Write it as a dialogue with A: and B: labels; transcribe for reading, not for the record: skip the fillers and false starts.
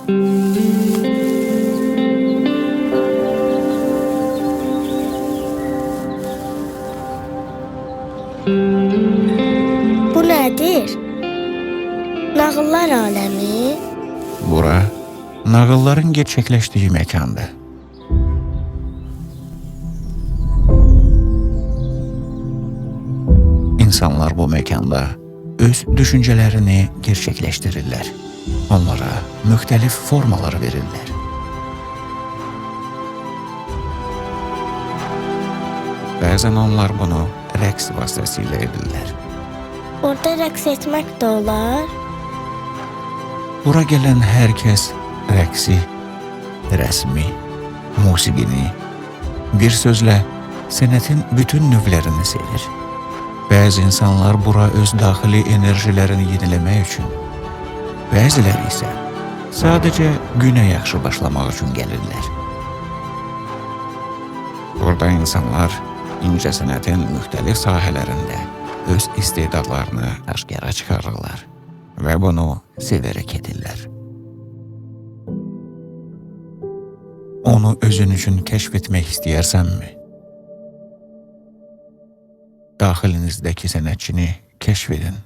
A: Bu nədir? Nağıllar aləmi?
B: Bura nağılların gerçekleştiği mekandır. İnsanlar bu mekanda öz düşüncelerini gerçekleştirirler. Onlara müxtəlif formalar verirler. Bəzən onlar bunu rəqs vasitəsilə edirlər.
A: Orada rəqs etmək də olar.
B: Bura gələn hər kəs rəqsi, rəsmi, musiqini, bir sözlə sənətin bütün növlərini sevir. Bəzi insanlar bura öz daxili enerjilərini yeniləmək üçün, bəziləri isə sadəcə günə yaxşı başlamaq üçün gəlirlər. Burada insanlar incəsənətin müxtəlif sahələrində öz istedadlarını aşkara çıxarırlar və bunu sevərək edirlər. Onu özün üçün kəşf etmək istəyirsənmi? Daxilinizdəki sənətçini kəşf edin.